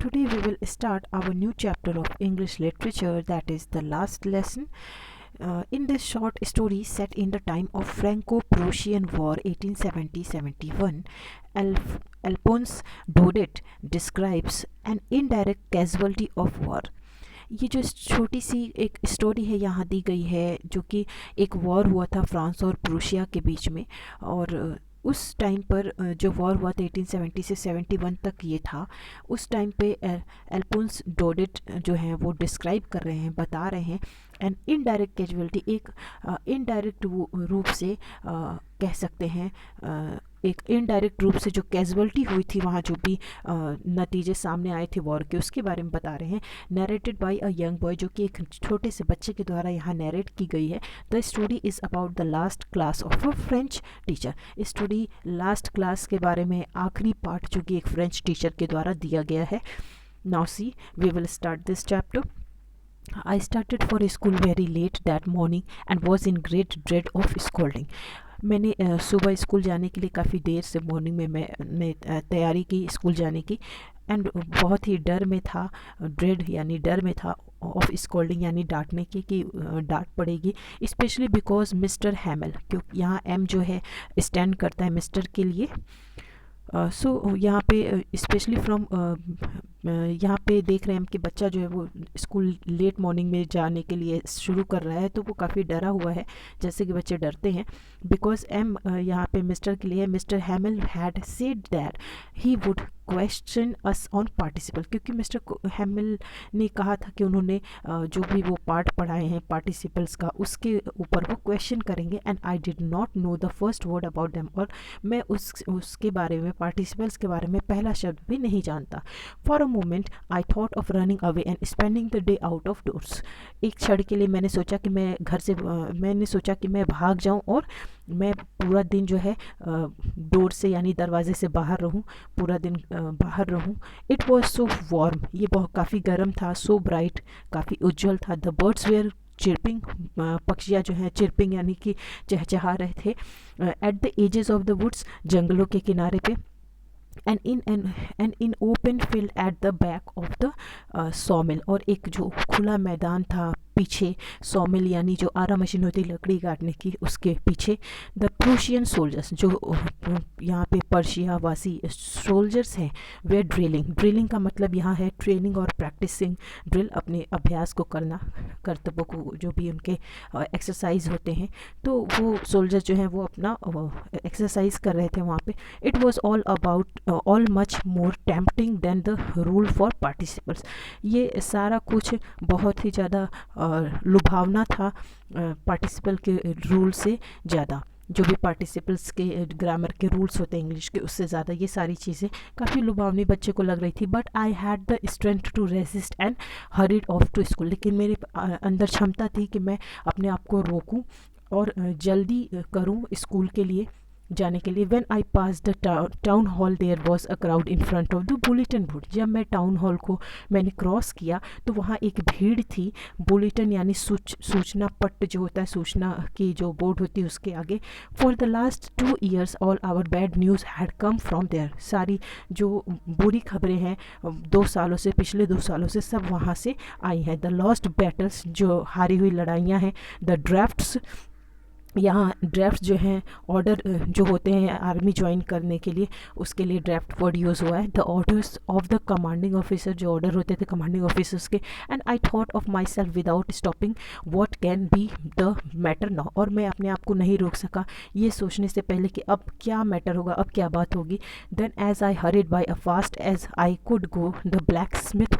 Today we will start our new chapter of English literature, that is the last lesson. In this short story set in the time of Franco-Prussian War 1870-71, Alphonse Daudet describes an indirect casualty of war. ये जो छोटी सी एक story है यहाँ दी गई है, जो कि एक वॉर हुआ था फ्रांस और प्रूशिया के बीच में। और उस टाइम पर जो वॉर हुआ था 1870 से 71 तक ये था। उस टाइम पे एल्फोंस डोडेट जो हैं वो डिस्क्राइब कर रहे हैं, बता रहे हैं एंड इनडायरेक्ट कैजुअलिटी, एक इनडायरेक्ट रूप से कह सकते हैं, एक इनडायरेक्ट रूप से जो कैजुअलिटी हुई थी वहाँ, जो भी नतीजे सामने आए थे वॉर के, उसके बारे में बता रहे हैं। Narrated by a young boy, जो कि एक छोटे से बच्चे के द्वारा यहाँ नरेट की गई है। The story is about the last class of a French teacher. Story last class के बारे में, आखिरी पार्ट जो कि एक फ्रेंच टीचर के द्वारा दिया गया है। Now see we will start this chapter. I started for school very late that morning and was in great dread of scolding. मैंने सुबह स्कूल जाने के लिए काफ़ी देर से मॉर्निंग में मैं तैयारी की स्कूल जाने की, एंड बहुत ही डर में था, ड्रेड यानी डर में था, ऑफ स्कोल्डिंग यानी डांटने की कि डांट पड़ेगी, स्पेशली बिकॉज मिस्टर हैमल, क्योंकि यहाँ एम जो है स्टैंड करता है मिस्टर के लिए। सो यहाँ पे स्पेशली फ्रॉम यहाँ पे देख रहे हैं हम कि बच्चा जो है वो स्कूल लेट मॉर्निंग में जाने के लिए शुरू कर रहा है, तो वो काफ़ी डरा हुआ है, जैसे कि बच्चे डरते हैं। बिकॉज एम यहाँ पे मिस्टर के लिए, mister हैमल had said that he would question us on participle, क्योंकि मिस्टर हैमल ने कहा था कि उन्होंने जो भी वो पार्ट पढ़ाए हैं पार्टिसिपल्स का, उसके ऊपर वो क्वेश्चन करेंगे। And I did not know the first word about them, और मैं उसके बारे में, पार्टिसिपल्स के बारे में पहला शब्द भी नहीं जानता। For a moment I thought of running away and spending the day out of doors. एक क्षण के लिए मैंने सोचा कि मैं घर से मैंने सोचा कि मैं भाग जाऊं और मैं पूरा दिन जो है डोर से यानी दरवाजे से बाहर रहूं, पूरा दिन बाहर रहूं। इट वॉज सो वार्म, ये बहुत काफ़ी गर्म था, सो ब्राइट, काफ़ी उज्जवल था। द बर्ड्स वेयर चिरपिंग, पक्षियाँ जो हैं चिरपिंग यानी कि चहचहा रहे थे। At the edges of the woods, जंगलों के किनारे पे। And in open field at the back of the sawmill, और एक जो खुला मैदान था पीछे, सॉमिल यानी जो आरा मशीन होती है लकड़ी काटने की, उसके पीछे द प्रूशियन सोल्जर्स, जो यहाँ पे पर्शिया वासी सोल्जर्स हैं, वे ड्रिलिंग का मतलब यहाँ है ट्रेनिंग और प्रैक्टिसिंग। ड्रिल अपने अभ्यास को करना, कर्तव्यों को, जो भी उनके एक्सरसाइज होते हैं, तो वो सोल्जर जो हैं वो अपना एक्सरसाइज कर रहे थे वहाँ पे। It was all about all much more tempting than the rule for participants. ये सारा कुछ बहुत ही ज़्यादा लुभावना था पार्टिसिपल के रूल से ज़्यादा, जो भी पार्टिसिपल्स के ग्रामर के रूल्स होते हैं इंग्लिश के, उससे ज़्यादा ये सारी चीज़ें काफ़ी लुभावनी बच्चे को लग रही थी। But I had the strength to resist and hurried off to school, लेकिन मेरे अंदर क्षमता थी कि मैं अपने आप को रोकूं और जल्दी करूं स्कूल के लिए जाने के लिए। When I pass the town hall there was a crowd in front of the bulletin board. जब मैं टाउन हॉल को मैंने क्रॉस किया तो वहाँ एक भीड़ थी। बुलेटिन यानी सूचना पट्ट जो होता है, सूचना की जो बोर्ड होती है उसके आगे। For the last 2 years all our bad news had come from there. सारी जो बुरी खबरें हैं 2 सालों से, पिछले 2 सालों से सब वहाँ से आई हैं। द लॉस्ट बैटल्स, जो हारी हुई लड़ाइयाँ हैं। द ड्राफ्ट्स, यहाँ ड्राफ्ट जो हैं ऑर्डर जो होते हैं आर्मी ज्वाइन करने के लिए, उसके लिए ड्राफ्ट वर्ड यूज़ हुआ है। The orders of the commanding officer, जो ऑर्डर होते थे कमांडिंग ऑफिसर्स के। And I thought of my self without stopping what can be the matter now, और मैं अपने आप को नहीं रोक सका ये सोचने से पहले कि अब क्या मैटर होगा, अब क्या बात होगी। Then as I hurried by a fast as I could go, the blacksmith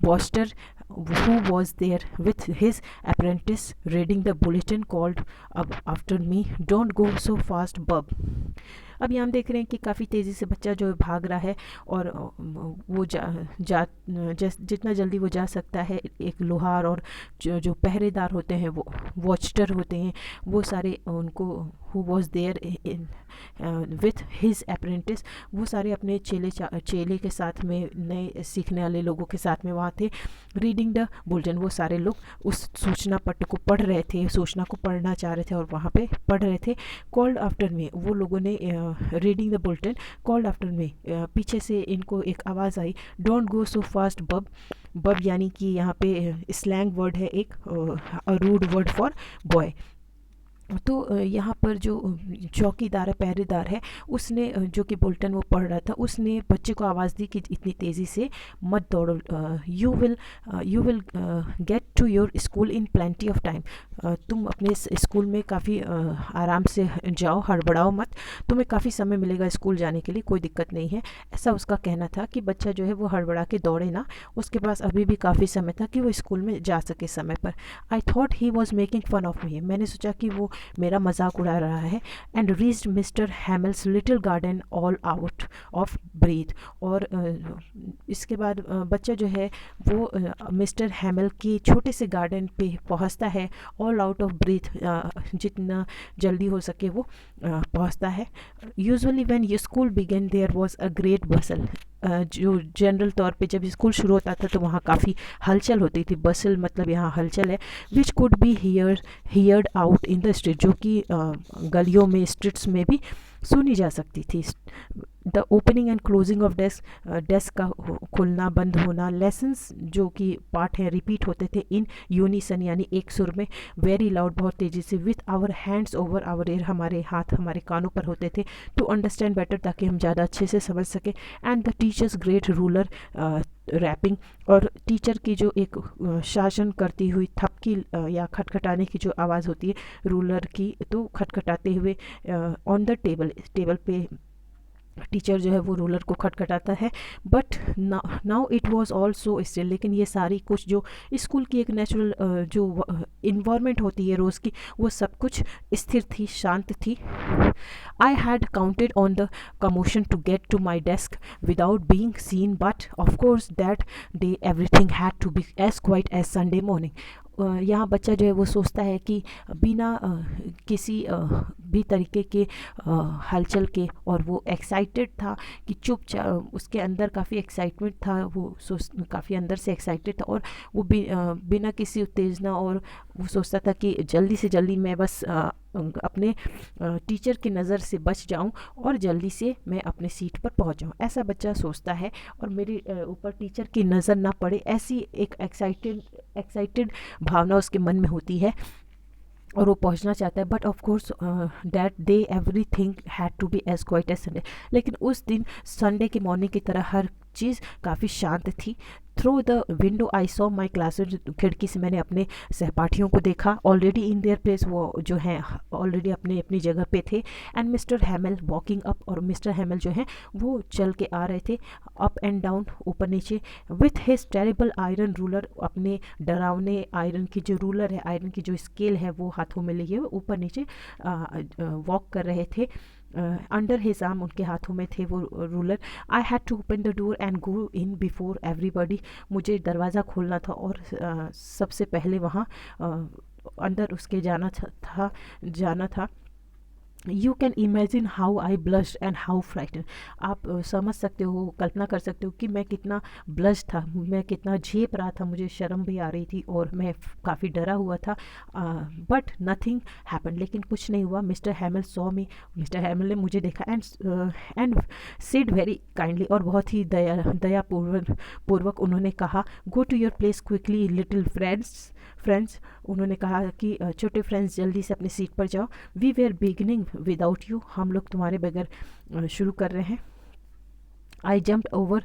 waster who was there with his apprentice reading the bulletin called up after me, don't go so fast bub. अब यहाँ हम देख रहे हैं कि काफ़ी तेज़ी से बच्चा जो है भाग रहा है, और वो जितना जल्दी वो जा सकता है, एक लोहार और जो पहरेदार होते हैं, वो वॉचटर होते हैं, वो सारे उनको who was there with his apprentice, वो सारे अपने चेले के साथ में, नए सीखने वाले लोगों के साथ में वहाँ थे। रीडिंग द बुलेटिन, वो सारे लोग उस सूचना पट्ट को पढ़ रहे थे, सूचना को पढ़ना चाह रहे थे और वहाँ पे पढ़ रहे थे। कॉल्ड आफ्टर मी, वो लोगों ने reading the bulletin called after me, पीछे से इनको एक आवाज़ आई, डोंट गो सो फास्ट बब। बब यानी कि यहाँ पे स्लैंग वर्ड है, एक रूड वर्ड फॉर बॉय। तो यहाँ पर जो चौकीदार है, पहरेदार है, उसने जो कि बुलेटिन वो पढ़ रहा था, उसने बच्चे को आवाज़ दी कि इतनी तेज़ी से मत दौड़ो, you will get to your school in plenty of time. तुम अपने स्कूल में काफ़ी आराम से जाओ, हड़बड़ाओ मत, तुम्हें काफ़ी समय मिलेगा स्कूल जाने के लिए, कोई दिक्कत नहीं है। ऐसा उसका कहना था कि बच्चा जो है वो हड़बड़ा के दौड़े ना, उसके पास अभी भी काफ़ी समय था कि वो स्कूल में जा सके समय पर। I thought he was making fun of me, मैंने सोचा कि वो मेरा मजाक उड़ा रहा है। And reached mister Hamel's little garden all out of breath. और इसके बाद बच्चा जो है वो मिस्टर हैमल के छोटे से गार्डन पे पहुंचता है, ऑल आउट ऑफ ब्रीथ, जितना जल्दी हो सके वो पहुंचता है। Usually when your school began there was a great bustle, जो जनरल तौर पे जब स्कूल शुरू होता था तो वहाँ काफ़ी हलचल होती थी, बसल मतलब यहाँ हलचल है, which could be heard out in the street, जो कि गलियों में, स्ट्रीट्स में भी सुनी जा सकती थी। The opening and closing of desk का खुलना बंद होना, लेसन्स जो कि पाठ हैं रिपीट होते थे इन यूनिसन यानी एक सुर में, वेरी लाउड बहुत तेज़ी से, with our hands over our ear, हमारे हाथ हमारे कानों पर होते थे, टू अंडरस्टैंड बेटर ताकि हम ज़्यादा अच्छे से समझ सकें। And the teachers great ruler rapping, और टीचर की जो एक शासन करती हुई थपकी या खटखटाने की जो आवाज़ होती है रूलर की, तो खटखटाते हुए ऑन द टेबल पे टीचर जो है वो रूलर को खटखटाता है। But now it was also still, लेकिन ये सारी कुछ जो स्कूल की एक नेचुरल जो इन्वायरमेंट होती है रोज़ की, वो सब कुछ स्थिर थी, शांत थी। I had counted on the commotion to get to my desk without being seen, but of course that day everything had to be as quiet as Sunday morning. यहाँ बच्चा जो है वो सोचता है कि बिना किसी भी तरीके के हलचल के, और वो एक्साइटेड था कि चुपचाप, उसके अंदर काफ़ी एक्साइटमेंट था, वो काफ़ी अंदर से एक्साइटेड था, और वो बिना किसी उत्तेजना, और वो सोचता था कि जल्दी से जल्दी मैं बस अपने टीचर की नज़र से बच जाऊं और जल्दी से मैं अपने सीट पर पहुंच जाऊं, ऐसा बच्चा सोचता है, और मेरे ऊपर टीचर की नज़र ना पड़े, ऐसी एक एक्साइटेड भावना उसके मन में होती है, और वो पहुंचना चाहता है। But of course that day everything had to be as quiet as Sunday, लेकिन उस दिन संडे की मॉर्निंग की तरह हर चीज़ काफ़ी शांत थी। Through the window I saw my classes, खिड़की से मैंने अपने सहपाठियों को देखा, ऑलरेडी इन देयर प्लेस, वो जो हैं ऑलरेडी अपनी जगह पे थे। एंड मिस्टर हैमल वॉकिंग अप, और मिस्टर हैमल जो हैं वो चल के आ रहे थे, अप एंड डाउन, ऊपर नीचे, with his terrible iron ruler, अपने डरावने आयरन की जो रूलर है, आयरन की जो स्केल है वो हाथों में लिए ऊपर नीचे वॉक कर रहे थे। अंडर हिज आर्म, उनके हाथों में थे वो ruler. I had to open the door and go in before everybody, मुझे दरवाज़ा खोलना था और सबसे पहले वहाँ अंदर उसके जाना था। You can imagine how I blushed and how frighten, आप समझ सकते हो, कल्पना कर सकते हो कि मैं कितना ब्लश था, मैं कितना झेप रहा था, मुझे शर्म भी आ रही थी और मैं काफ़ी डरा हुआ था। बट नथिंग हैपन, लेकिन कुछ नहीं हुआ। मिस्टर हैमल सॉ मी, मिस्टर हैमल ने मुझे देखा, एंड सेड वेरी काइंडली, और बहुत ही दयापूर्वक उन्होंने कहा, go to your place quickly little friends, उन्होंने कहा कि छोटे फ्रेंड्स जल्दी से अपनी सीट पर जाओ, we were beginning without you, हम लोग तुम्हारे बगैर शुरू कर रहे हैं। I jumped over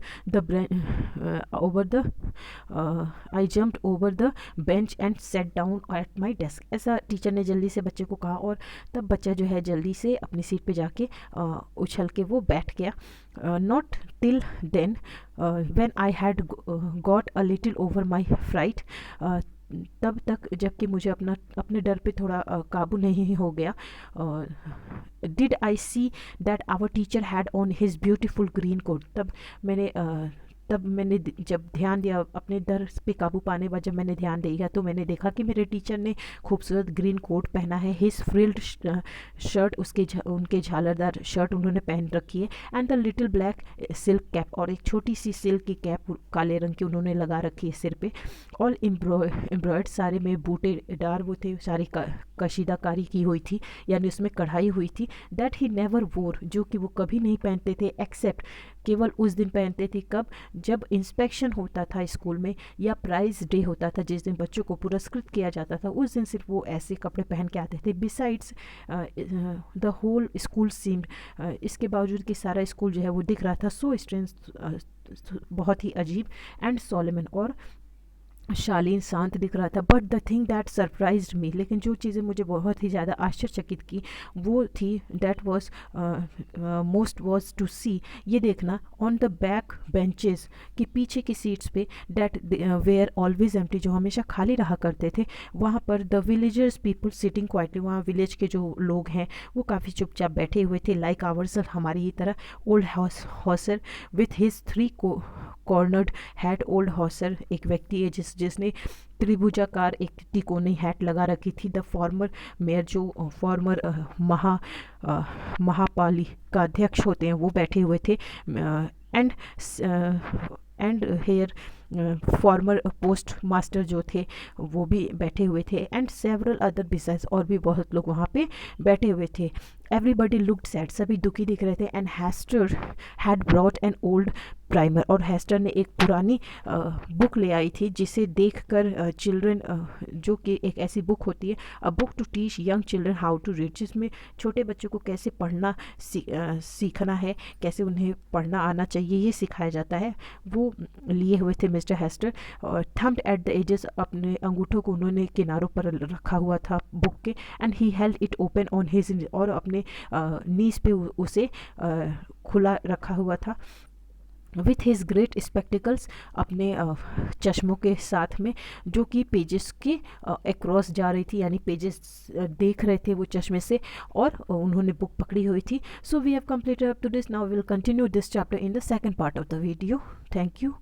the bench and sat down at my desk, ऐसा टीचर ने जल्दी से बच्चे को कहा, और तब बच्चा जो है जल्दी से अपनी सीट पे जाके उछल के वो बैठ गया। Not till then, when I had got a little over my fright, तब तक जबकि मुझे अपने डर पे थोड़ा काबू नहीं हो गया, did I see that our teacher had on his beautiful green coat, तब मैंने तब मैंने जब ध्यान दिया अपने दर्द पे काबू पाने बाद, जब मैंने ध्यान दिया तो मैंने देखा कि मेरे टीचर ने खूबसूरत ग्रीन कोट पहना है, हिज फ्रिल्ड शर्ट, उनके झालरदार शर्ट उन्होंने पहन रखी है, and the little black silk cap, और एक छोटी सी सिल्क की कैप काले रंग की उन्होंने लगा रखी है सिर पे। ऑल एम्ब्रॉयड, सारे में बूटेदार वो थे, सारी कशीदाकारी की हुई थी, यानी उसमें कढ़ाई हुई थी। दैट ही नेवर वोर, जो कि वो कभी नहीं पहनते थे, एक्सेप्ट केवल उस दिन पहनते थे, कब? जब इंस्पेक्शन होता था स्कूल में या प्राइज डे होता था, जिस दिन बच्चों को पुरस्कृत किया जाता था, उस दिन सिर्फ वो ऐसे कपड़े पहन के आते थे। Besides the whole school seemed, इसके बावजूद कि सारा स्कूल जो है वो दिख रहा था सो स्ट्रेंज, बहुत ही अजीब, एंड सोलेमन, और शालीन, शांत दिख रहा था। But the thing that surprised me, लेकिन जो चीज़ें मुझे बहुत ही ज़्यादा आश्चर्यचकित की वो थी, that was most was to see, ये देखना, ऑन द बैक बेंचेस, कि पीछे की सीट्स पे, दैट वेयर ऑलवेज एम्प्टी, जो हमेशा खाली रहा करते थे, वहाँ पर the villagers people sitting quietly, वहाँ विलेज के जो लोग हैं वो काफ़ी चुपचाप बैठे हुए थे, लाइक आवर्स, हमारी ही तरह। Old Hauser with his 3 cornered hat, old Hauser एक व्यक्ति है जिसने त्रिभुजाकार एक तिकोनी हैट लगा रखी थी। द फॉर्मर मेयर, जो फॉर्मर महापालिका अध्यक्ष होते हैं, वो बैठे हुए थे। And here former postmaster जो थे वो भी बैठे हुए थे, एंड सेवरल अदर बिसाइड्स, और भी बहुत लोग वहाँ पे बैठे हुए थे। एवरीबडी लुक्ड सैड, सभी दुखी दिख रहे थे। And Hester had brought an old primer, और हेस्टर ने एक पुरानी बुक ले आई थी, जिसे देखकर चिल्ड्रन, जो कि एक ऐसी बुक होती है, a book to teach young children how to read, जिसमें छोटे बच्चों को कैसे पढ़ना सीखना है, कैसे उन्हें पढ़ना आना चाहिए, ये सिखाया जाता है, वो लिए हुए थे मिस्टर हेस्टर। और थम्ड एट द एजेस, अपने अंगूठों को उन्होंने किनारों पर रखा हुआ था बुक के। And he held it open on his, और अपने नीज पे उसे खुला रखा हुआ था। विथ हिज ग्रेट स्पेक्टिकल्स, अपने चश्मों के साथ में, जो कि पेजेस के अक्रॉस जा रही थी, यानी पेजेस देख रहे थे वो चश्मे से, और उन्होंने बुक पकड़ी हुई थी। So we have completed up to this, now we will continue this chapter in the second part of the video. Thank you.